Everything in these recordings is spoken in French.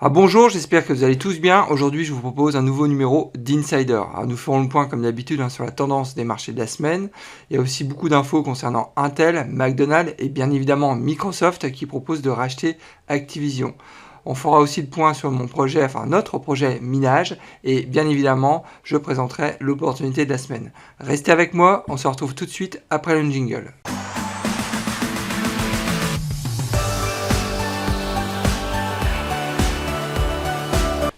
Alors bonjour, j'espère que vous allez tous bien. Aujourd'hui, je vous propose un nouveau numéro d'Insider. Alors, nous ferons le point comme d'habitude sur la tendance des marchés de la semaine. Il y a aussi beaucoup d'infos concernant Intel, McDonald's et bien évidemment Microsoft qui propose de racheter Activision. On fera aussi le point sur notre projet minage et bien évidemment, je présenterai l'opportunité de la semaine. Restez avec moi, on se retrouve tout de suite après le jingle.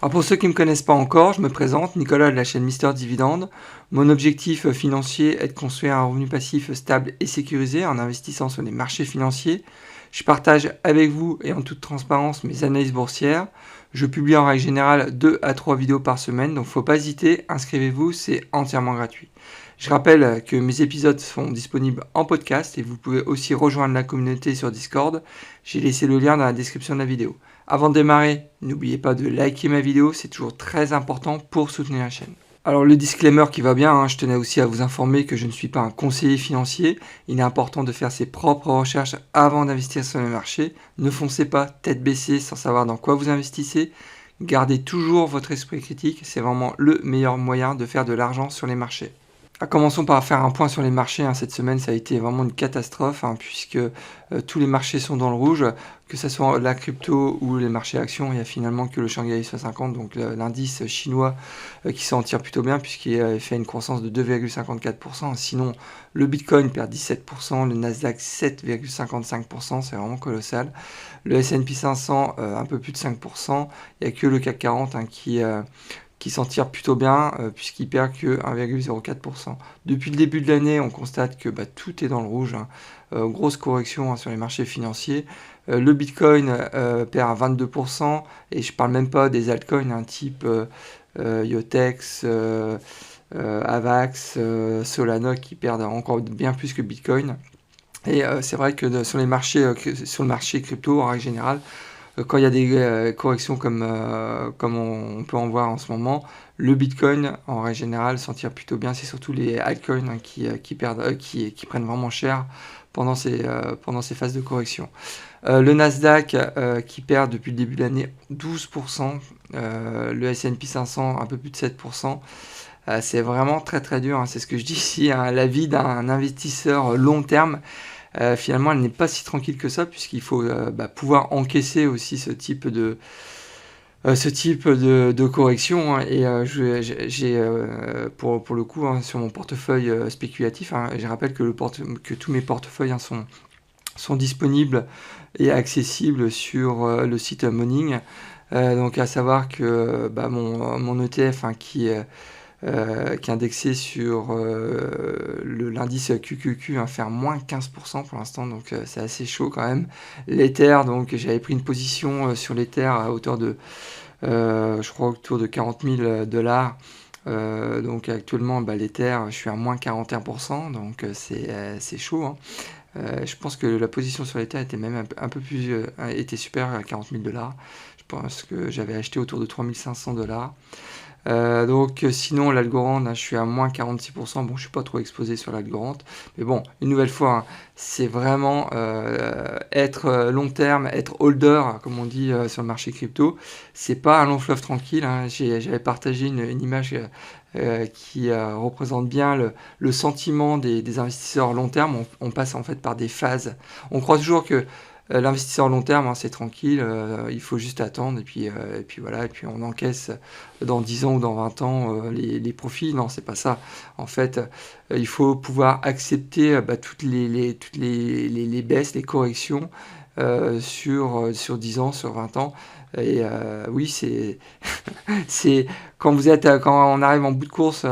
Alors pour ceux qui ne me connaissent pas encore, je me présente, Nicolas de la chaîne Mister Dividende. Mon objectif financier est de construire un revenu passif stable et sécurisé en investissant sur les marchés financiers. Je partage avec vous et en toute transparence mes analyses boursières. Je publie en règle générale 2 à 3 vidéos par semaine, donc faut pas hésiter, inscrivez-vous, c'est entièrement gratuit. Je rappelle que mes épisodes sont disponibles en podcast et vous pouvez aussi rejoindre la communauté sur Discord. J'ai laissé le lien dans la description de la vidéo. Avant de démarrer, n'oubliez pas de liker ma vidéo, c'est toujours très important pour soutenir la chaîne. Alors le disclaimer qui va bien, je tenais aussi à vous informer que je ne suis pas un conseiller financier. Il est important de faire ses propres recherches avant d'investir sur les marchés. Ne foncez pas tête baissée sans savoir dans quoi vous investissez. Gardez toujours votre esprit critique, c'est vraiment le meilleur moyen de faire de l'argent sur les marchés. Commençons par faire un point sur les marchés. Cette semaine, ça a été vraiment une catastrophe puisque tous les marchés sont dans le rouge, que ce soit la crypto ou les marchés actions. Il n'y a finalement que le Shanghai 50, donc l'indice chinois qui s'en tire plutôt bien puisqu'il a fait une croissance de 2,54%. Sinon, le Bitcoin perd 17%, le Nasdaq 7,55%, c'est vraiment colossal. Le S&P 500, un peu plus de 5%. Il n'y a que le CAC 40 qui s'en tire plutôt bien puisqu'il perd que 1,04%. Depuis le début de l'année, on constate que tout est dans le rouge. Grosse correction sur les marchés financiers. Le Bitcoin perd 22% et je parle même pas des altcoins type Yotex, Avax, Solana qui perdent encore bien plus que Bitcoin. Et c'est vrai que sur le marché crypto en règle générale, quand il y a des corrections comme on peut en voir en ce moment, le Bitcoin en règle générale s'en tire plutôt bien. C'est surtout les altcoins qui prennent vraiment cher pendant ces phases de correction. Le Nasdaq qui perd depuis le début de l'année 12%, le S&P 500 un peu plus de 7%. C'est vraiment très très dur, c'est ce que je dis ici, la vie d'un investisseur long terme. Finalement, elle n'est pas si tranquille que ça, puisqu'il faut pouvoir encaisser aussi ce type de correction. Et j'ai pour le coup sur mon portefeuille spéculatif, je rappelle que tous mes portefeuilles sont disponibles et accessibles sur le site Morning. Donc à savoir que mon ETF qui est indexé sur l'indice QQQ, faire moins 15% pour l'instant, donc c'est assez chaud quand même. L'Ether, donc j'avais pris une position sur l'Ether à hauteur de, je crois autour de 40 000 $. Donc actuellement, l'Ether, je suis à moins 41%, donc c'est chaud. Je pense que la position sur l'Ether était même un peu plus, était supérieure à 40 000 $. Je pense que j'avais acheté autour de 3 500 $. Donc sinon l'Algorand, je suis à moins 46%. Bon, je suis pas trop exposé sur l'Algorand, mais bon, une nouvelle fois, c'est vraiment être long terme, être holder comme on dit sur le marché crypto. C'est pas un long fleuve tranquille. J'avais partagé une image qui représente bien le sentiment des investisseurs long terme. On passe en fait par des phases. On croit toujours que l'investisseur long terme, c'est tranquille, il faut juste attendre et puis voilà, et puis on encaisse dans 10 ans ou dans 20 ans les profits. Non, c'est pas ça. En fait, il faut pouvoir accepter toutes les baisses, les corrections sur 10 ans, sur 20 ans. Et oui, c'est quand on arrive en bout de course,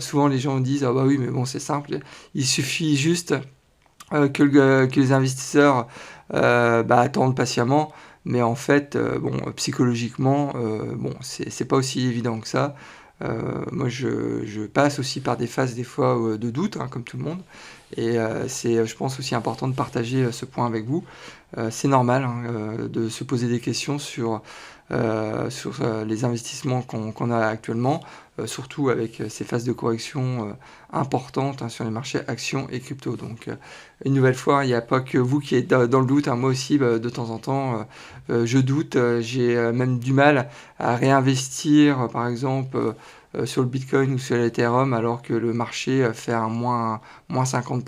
souvent les gens disent ah bah oui, mais bon, c'est simple, il suffit juste que les investisseurs attendent patiemment, mais en fait, psychologiquement, c'est pas aussi évident que ça. Moi, je passe aussi par des phases des fois de doute, comme tout le monde, et c'est, je pense, aussi important de partager ce point avec vous. C'est normal, hein, de se poser des questions sur, les investissements qu'on a actuellement, surtout avec, ces phases de correction, importantes, hein, sur les marchés actions et crypto. Donc, une nouvelle fois, il n'y a pas que vous qui êtes dans le doute, hein. Moi aussi, bah, de temps en temps, je doute, j'ai, même du mal à réinvestir, par exemple, sur le bitcoin ou sur l'Ethereum alors que le marché, fait un moins 50.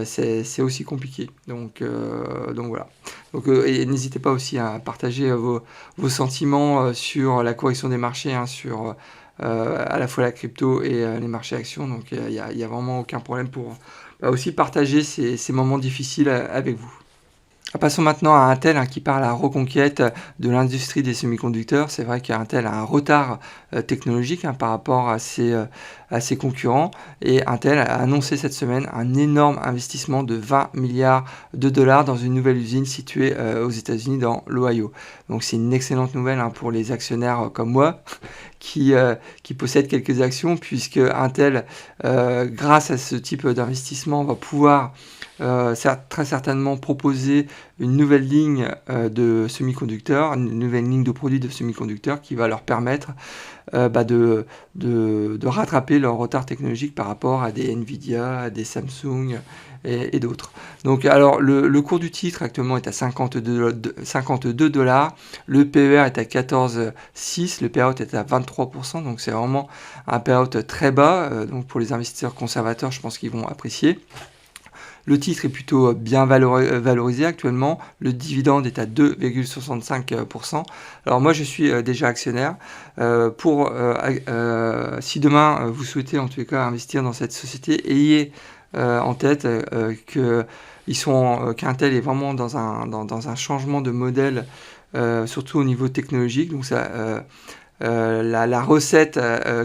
C'est aussi compliqué. Donc voilà. Donc, et n'hésitez pas aussi à partager, vos sentiments, sur la correction des marchés, hein, sur, à la fois la crypto et les marchés actions. Donc il y a vraiment aucun problème pour, bah, aussi partager ces moments difficiles, avec vous. Passons maintenant à Intel, hein, qui parle à la reconquête de l'industrie des semi-conducteurs. C'est vrai qu'Intel a un retard technologique, hein, par rapport à ses concurrents. Et Intel a annoncé cette semaine un énorme investissement de 20 milliards de dollars dans une nouvelle usine située aux États-Unis dans l'Ohio. Donc c'est une excellente nouvelle, hein, pour les actionnaires comme moi qui possèdent quelques actions, puisque Intel, grâce à ce type d'investissement, va pouvoir très certainement proposer une nouvelle ligne de semi-conducteurs, une nouvelle ligne de produits de semi-conducteurs qui va leur permettre bah, de rattraper leur retard technologique par rapport à des Nvidia, à des Samsung et d'autres. Donc alors le cours du titre actuellement est à 52 dollars, le PER est à 14,6, le payout est à 23%, donc c'est vraiment un payout très bas, donc pour les investisseurs conservateurs, je pense qu'ils vont apprécier. Le titre est plutôt bien valorisé actuellement. Le dividende est à 2,65%. Alors moi, je suis déjà actionnaire. Si demain, vous souhaitez en tous les cas investir dans cette société, ayez en tête qu'Intel est vraiment dans un changement de modèle, surtout au niveau technologique. Donc la recette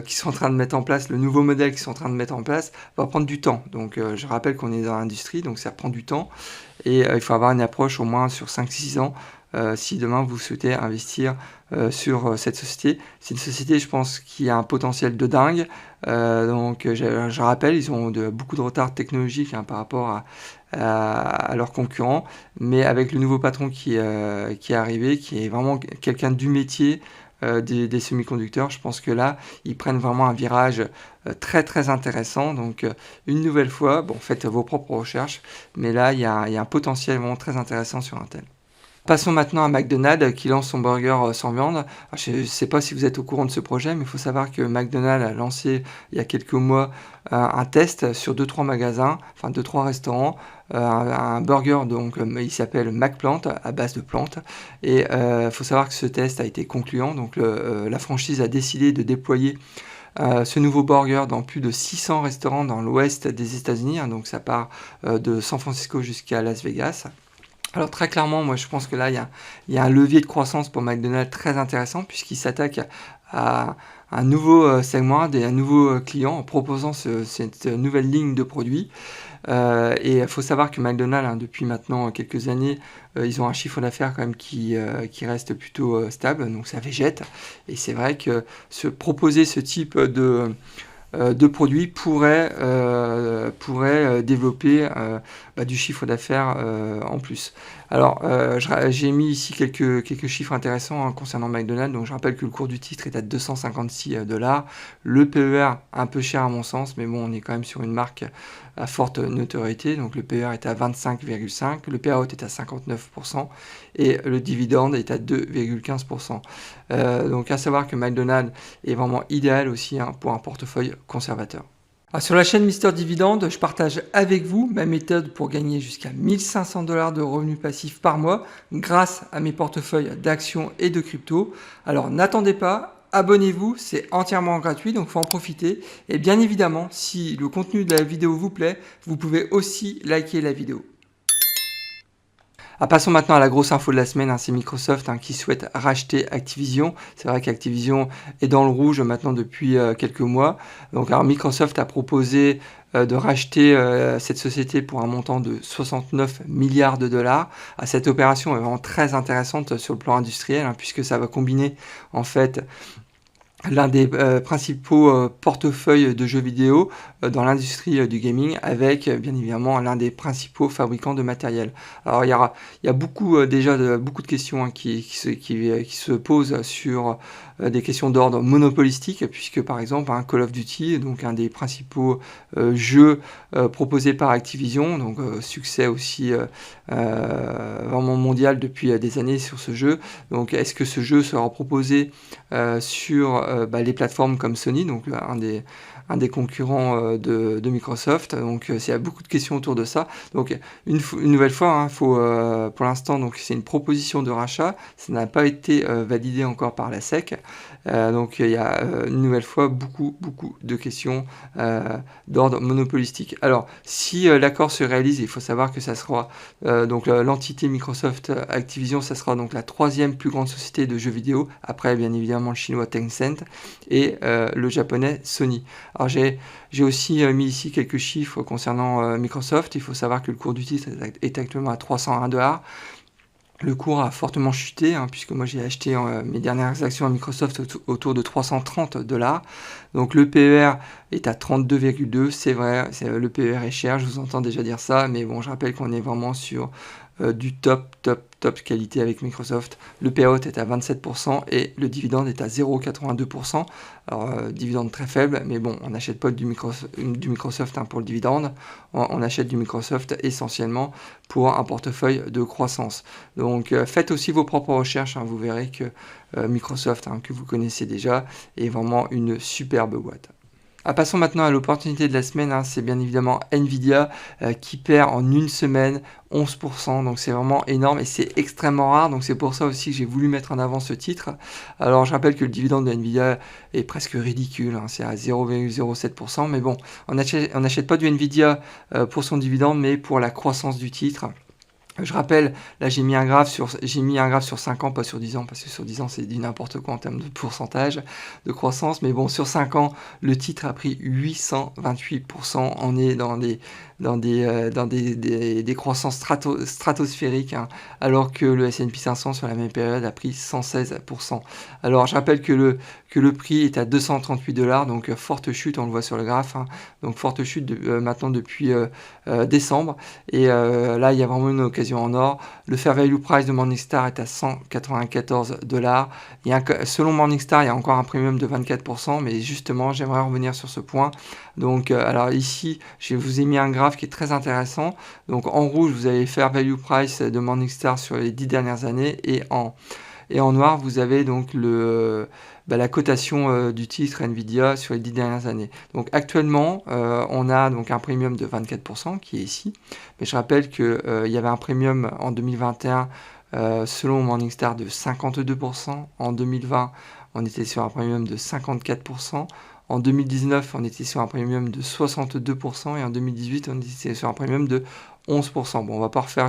qu'ils sont en train de mettre en place, le nouveau modèle qu'ils sont en train de mettre en place, va prendre du temps. Donc je rappelle qu'on est dans l'industrie, donc ça prend du temps. Et il faut avoir une approche au moins sur 5-6 ans si demain vous souhaitez investir sur cette société. C'est une société, je pense, qui a un potentiel de dingue. Donc je rappelle, ils ont beaucoup de retard technologique, hein, par rapport à leurs concurrents. Mais avec le nouveau patron qui est arrivé, qui est vraiment quelqu'un du métier, des semi-conducteurs, je pense que là, ils prennent vraiment un virage très très intéressant. Donc une nouvelle fois, bon, faites vos propres recherches, mais là, il y a un potentiel vraiment très intéressant sur Intel. Passons maintenant à McDonald's qui lance son burger sans viande. Alors, je ne sais pas si vous êtes au courant de ce projet, mais il faut savoir que McDonald's a lancé il y a quelques mois un test sur 2-3 magasins, enfin 2-3 restaurants, un burger, donc il s'appelle McPlant, à base de plantes. Et il faut savoir que ce test a été concluant, donc la franchise a décidé de déployer ce nouveau burger dans plus de 600 restaurants dans l'ouest des États-Unis, hein, donc ça part de San Francisco jusqu'à Las Vegas. Alors très clairement, moi je pense que là, il y a un levier de croissance pour McDonald's très intéressant, puisqu'il s'attaque à un nouveau segment, un nouveau client, en proposant cette nouvelle ligne de produits. Et il faut savoir que McDonald's, hein, depuis maintenant quelques années, ils ont un chiffre d'affaires quand même qui reste plutôt stable, donc ça végète. Et c'est vrai que proposer ce type de produits pourrait développer du chiffre d'affaires en plus. Alors, j'ai mis ici quelques chiffres intéressants, hein, concernant McDonald's. Donc, je rappelle que le cours du titre est à 256 dollars. Le PER, un peu cher à mon sens, mais bon, on est quand même sur une marque à forte notoriété. Donc, le PER est à 25,5, le payout est à 59% et le dividende est à 2,15%. Donc, à savoir que McDonald's est vraiment idéal aussi, hein, pour un portefeuille conservateur. Sur la chaîne Mister Dividende, je partage avec vous ma méthode pour gagner jusqu'à 1500 dollars de revenus passifs par mois grâce à mes portefeuilles d'actions et de crypto. Alors n'attendez pas, abonnez-vous, c'est entièrement gratuit, donc il faut en profiter. Et bien évidemment, si le contenu de la vidéo vous plaît, vous pouvez aussi liker la vidéo. Passons maintenant à la grosse info de la semaine, hein, c'est Microsoft, hein, qui souhaite racheter Activision. C'est vrai qu'Activision est dans le rouge maintenant depuis quelques mois. Donc alors, Microsoft a proposé de racheter cette société pour un montant de 69 milliards de dollars. Cette opération est vraiment très intéressante sur le plan industriel, hein, puisque ça va combiner en fait l'un des principaux portefeuilles de jeux vidéo dans l'industrie du gaming, avec bien évidemment l'un des principaux fabricants de matériel. Alors il y a beaucoup déjà beaucoup de questions, hein, qui se posent sur des questions d'ordre monopolistique, puisque par exemple un Call of Duty, donc un des principaux jeux proposés par Activision, donc succès aussi vraiment mondial depuis des années sur ce jeu. Donc est-ce que ce jeu sera proposé sur les plateformes comme Sony, donc un des concurrents de Microsoft. Donc il y a beaucoup de questions autour de ça. Donc une nouvelle fois, hein, faut, pour l'instant, donc c'est une proposition de rachat, ça n'a pas été validé encore par la SEC. Donc il y a une nouvelle fois beaucoup de questions d'ordre monopolistique. Alors si l'accord se réalise, il faut savoir que ça sera donc l'entité Microsoft Activision, ça sera donc la troisième plus grande société de jeux vidéo, après bien évidemment le chinois Tencent et le japonais Sony. Alors j'ai aussi mis ici quelques chiffres concernant Microsoft. Il faut savoir que le cours du titre est actuellement à 301 $. Le cours a fortement chuté, hein, puisque moi j'ai acheté mes dernières actions à Microsoft autour de 330 $. Donc le PER est à 32,2. C'est vrai, le PER est cher, je vous entends déjà dire ça, mais bon, je rappelle qu'on est vraiment sur du top qualité avec Microsoft. Le payout est à 27% et le dividende est à 0,82%. Alors dividende très faible, mais bon, on n'achète pas du Microsoft hein, pour le dividende, on achète du Microsoft essentiellement pour un portefeuille de croissance. Donc faites aussi vos propres recherches, hein, vous verrez que Microsoft, hein, que vous connaissez déjà, est vraiment une superbe boîte. Passons maintenant à l'opportunité de la semaine, hein, c'est bien évidemment Nvidia qui perd en une semaine 11%, donc c'est vraiment énorme et c'est extrêmement rare, donc c'est pour ça aussi que j'ai voulu mettre en avant ce titre. Alors je rappelle que le dividende de Nvidia est presque ridicule, hein, c'est à 0,07%, mais bon, on n'achète pas du Nvidia pour son dividende, mais pour la croissance du titre. Je rappelle, là j'ai mis un graphe sur 5 ans, pas sur 10 ans, parce que sur 10 ans c'est du n'importe quoi en termes de pourcentage de croissance, mais bon, sur 5 ans, le titre a pris 828%, on est dans des croissances stratosphériques, hein, alors que le S&P 500 sur la même période a pris 116%. Alors je rappelle que le prix est à 238 $, donc forte chute, on le voit sur le graphe, hein, donc forte chute maintenant depuis décembre, et là il y a vraiment une occasion en or. Le fair value price de Morningstar est à 194 $. Selon Morningstar, il y a encore un premium de 24%, mais justement, j'aimerais revenir sur ce point. Donc, alors ici, je vous ai mis un graphe qui est très intéressant. Donc, en rouge, vous avez le fair value price de Morningstar sur les 10 dernières années, et en noir, vous avez donc la cotation du titre Nvidia sur les 10 dernières années. Donc actuellement, on a donc un premium de 24% qui est ici. Mais je rappelle qu'il y avait un premium en 2021 selon Morningstar de 52%. En 2020, on était sur un premium de 54%. En 2019, on était sur un premium de 62%. Et en 2018, on était sur un premium de 11%. Bon, on va pas refaire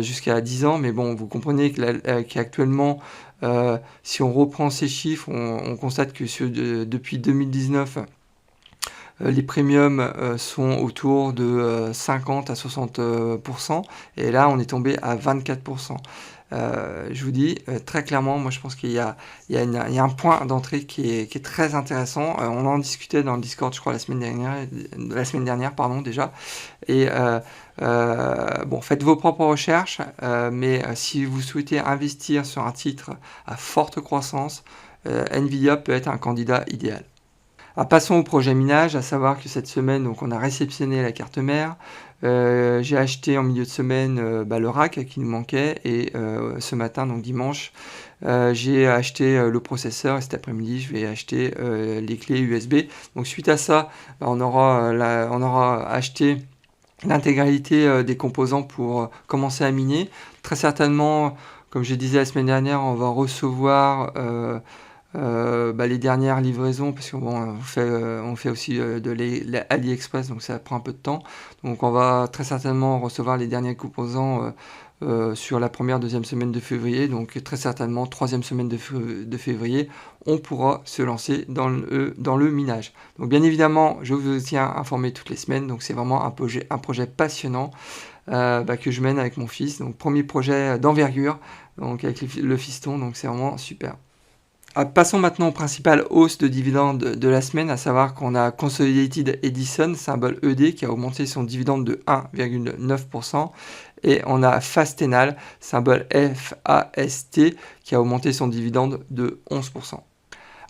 jusqu'à 10 ans, mais bon, vous comprenez qu'actuellement, si on reprend ces chiffres, on constate que depuis 2019, les premiums sont autour de 50 à 60%, et là on est tombé à 24%. Je vous dis très clairement, moi je pense qu'il y a un point d'entrée qui est très intéressant. On en discutait dans le Discord, je crois, la semaine dernière, pardon, déjà. Et bon, faites vos propres recherches, mais si vous souhaitez investir sur un titre à forte croissance, Nvidia peut être un candidat idéal. Passons au projet minage, à savoir que cette semaine, donc, on a réceptionné la carte mère. J'ai acheté en milieu de semaine le rack qui nous manquait, et ce matin, donc dimanche, j'ai acheté le processeur, et cet après-midi, je vais acheter les clés USB. Donc suite à ça, on aura acheté l'intégralité des composants pour commencer à miner. Très certainement, comme je disais la semaine dernière, on va recevoir les dernières livraisons, parce qu'on on fait aussi de l'AliExpress, donc ça prend un peu de temps. Donc on va très certainement recevoir les derniers composants sur la première, deuxième semaine de février. Donc très certainement, troisième semaine de février, on pourra se lancer dans le minage. Donc bien évidemment, je vous tiens informé toutes les semaines. Donc c'est vraiment un projet passionnant que je mène avec mon fils. Donc premier projet d'envergure, donc avec le fiston, donc c'est vraiment super. Passons maintenant aux principales hausses de dividendes de la semaine, à savoir qu'on a Consolidated Edison, symbole ED, qui a augmenté son dividende de 1,9%, et on a Fastenal, symbole FAST, qui a augmenté son dividende de 11%.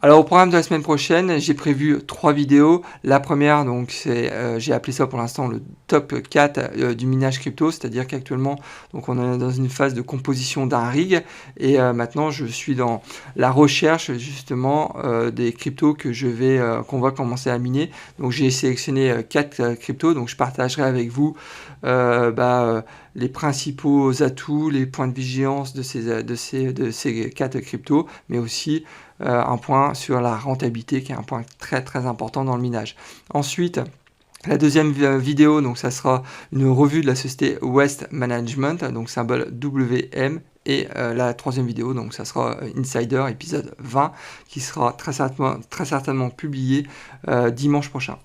Alors au programme de la semaine prochaine, j'ai prévu 3 vidéos. La première, donc c'est, j'ai appelé ça pour l'instant le top 4 du minage crypto, c'est-à-dire qu'actuellement, donc on est dans une phase de composition d'un rig et maintenant je suis dans la recherche justement des cryptos qu'on va commencer à miner. Donc j'ai sélectionné 4 cryptos, donc je partagerai avec vous les principaux atouts, les points de vigilance de ces 4 cryptos, mais aussi un point sur la rentabilité qui est un point très très important dans le minage. Ensuite, la deuxième vidéo, donc ça sera une revue de la société West Management, donc symbole WM. Et la troisième vidéo, donc ça sera Insider, épisode 20, qui sera très certainement publié dimanche prochain.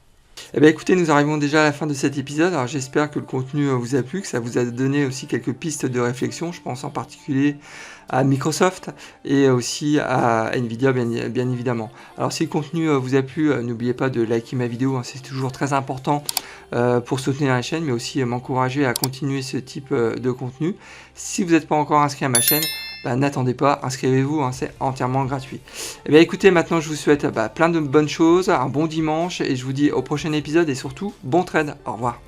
Eh bien écoutez, nous arrivons déjà à la fin de cet épisode. Alors j'espère que le contenu vous a plu, que ça vous a donné aussi quelques pistes de réflexion. Je pense en particulier à Microsoft et aussi à Nvidia bien évidemment. Alors si le contenu vous a plu, n'oubliez pas de liker ma vidéo, hein, c'est toujours très important pour soutenir la chaîne, mais aussi m'encourager à continuer ce type de contenu. Si vous n'êtes pas encore inscrit à ma chaîne, n'attendez pas, inscrivez-vous, hein, c'est entièrement gratuit. Et bien écoutez, maintenant je vous souhaite plein de bonnes choses, un bon dimanche et je vous dis au prochain épisode et surtout bon trade. Au revoir.